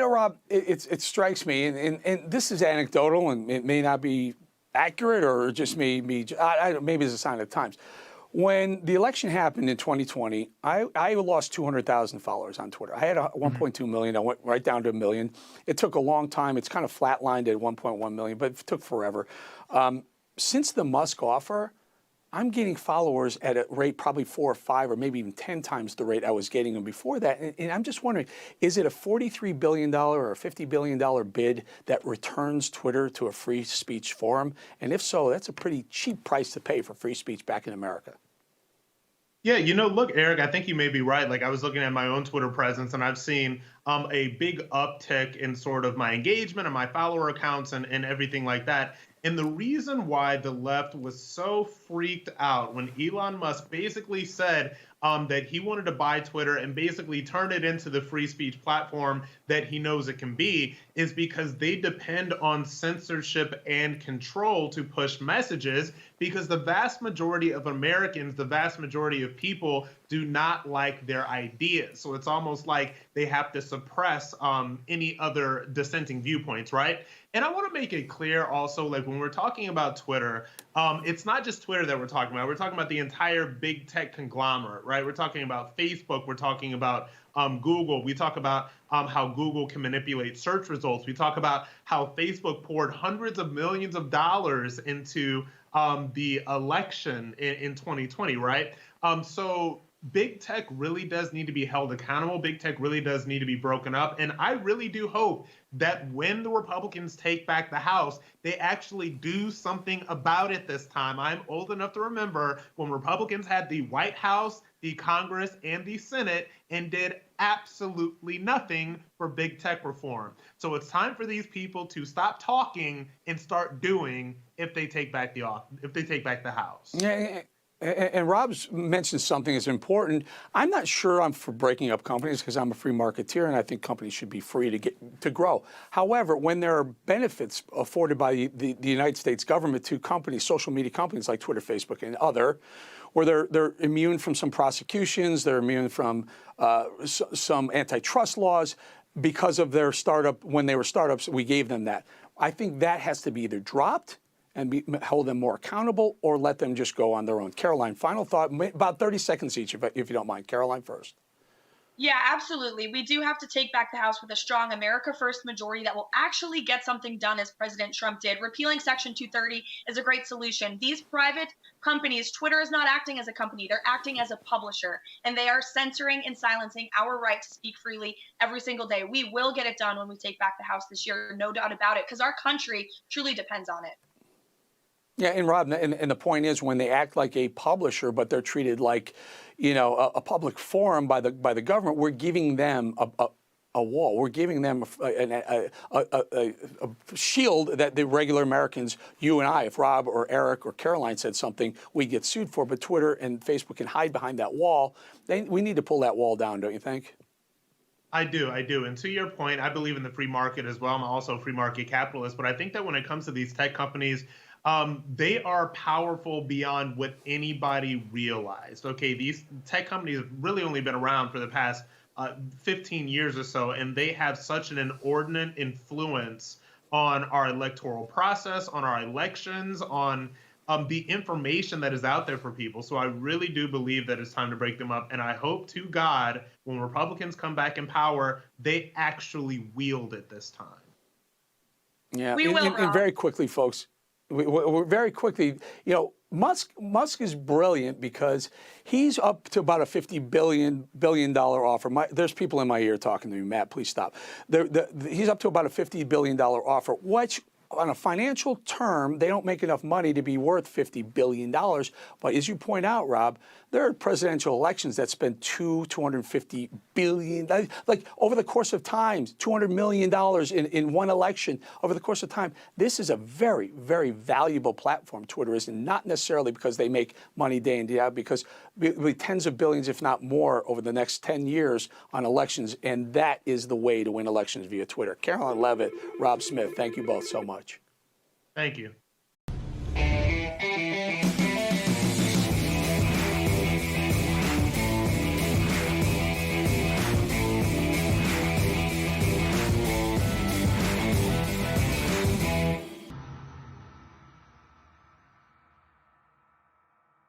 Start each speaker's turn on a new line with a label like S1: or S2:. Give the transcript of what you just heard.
S1: Rob, it strikes me, and this is anecdotal, and it may not be accurate, or just maybe it's a sign of the times. When the election happened in 2020, I lost 200,000 followers on Twitter. I had 1.2 million. I went right down to 1 million. It took a long time. It's kind of flatlined at 1.1 million, but it took forever. Since the Musk offer, I'm getting followers at a rate probably 4 or 5 or maybe even 10 times the rate I was getting them before that. And I'm just wondering, is it a $43 billion or a $50 billion bid that returns Twitter to a free speech forum? And if so, that's a pretty cheap price to pay for free speech back in America.
S2: Yeah, look, Eric, I think you may be right. Like, I was looking at my own Twitter presence, and I've seen a big uptick in sort of my engagement and my follower accounts and everything like that. And the reason why the left was so freaked out when Elon Musk basically said that he wanted to buy Twitter and basically turn it into the free speech platform that he knows it can be is because they depend on censorship and control to push messages, because the vast majority of Americans, the vast majority of people do not like their ideas. So it's almost like they have to suppress any other dissenting viewpoints, right? And I want to make it clear also, like when we're talking about Twitter, it's not just Twitter that we're talking about. We're talking about the entire big tech conglomerate, right? We're talking about Facebook. We're talking about Google. We talk about how Google can manipulate search results. We talk about how Facebook poured hundreds of millions of dollars into the election in 2020, right? So big tech really does need to be held accountable. Big tech really does need to be broken up. And I really do hope that when the Republicans take back the House, they actually do something about it this time. I'm old enough to remember when Republicans had the White House, the Congress, and the Senate and did absolutely nothing for big tech reform. So it's time for these people to stop talking and start doing if they take back the House.
S1: Yeah. And Rob's mentioned something that's important. I'm not sure I'm for breaking up companies because I'm a free marketeer and I think companies should be free to grow. However, when there are benefits afforded by the United States government to companies, social media companies like Twitter, Facebook, and other, where they're immune from some prosecutions, they're immune from some antitrust laws because of their startup. When they were startups, we gave them that. I think that has to be either dropped and hold them more accountable, or let them just go on their own. Caroline, final thought, about 30 seconds each, if you don't mind. Caroline first.
S3: Yeah, absolutely. We do have to take back the House with a strong America First majority that will actually get something done, as President Trump did. Repealing Section 230 is a great solution. These private companies, Twitter is not acting as a company, they're acting as a publisher, and they are censoring and silencing our right to speak freely every single day. We will get it done when we take back the House this year, no doubt about it, because our country truly depends on it.
S1: Yeah, and Rob, and the point is, when they act like a publisher, but they're treated like, a public forum by the government, we're giving them a wall. We're giving them a shield that the regular Americans, you and I, if Rob or Eric or Caroline said something, we get sued for. But Twitter and Facebook can hide behind that wall. We need to pull that wall down, don't you think?
S2: I do. And to your point, I believe in the free market as well. I'm also a free market capitalist. But I think that when it comes to these tech companies, they are powerful beyond what anybody realized. Okay, these tech companies have really only been around for the past 15 years or so, and they have such an inordinate influence on our electoral process, on our elections, on the information that is out there for people. So I really do believe that it's time to break them up. And I hope to God, when Republicans come back in power, they actually wield it this time.
S1: Yeah,
S3: we will,
S1: and very quickly, folks. We're very quickly, Musk is brilliant because he's up to about a $50 billion offer. There's people in my ear talking to me. Matt, please stop. He's up to about a $50 billion offer, which on a financial term, they don't make enough money to be worth $50 billion. But as you point out, Rob, there are presidential elections that spend $250 billion. Like over the course of time, $200 million in one election over the course of time. This is a very, very valuable platform, Twitter is, and not necessarily because they make money day in, day out, because it'll be tens of billions, if not more, over the next 10 years on elections. And that is the way to win elections via Twitter. Caroline Levitt, Rob Smith, thank you both so much.
S2: Thank you.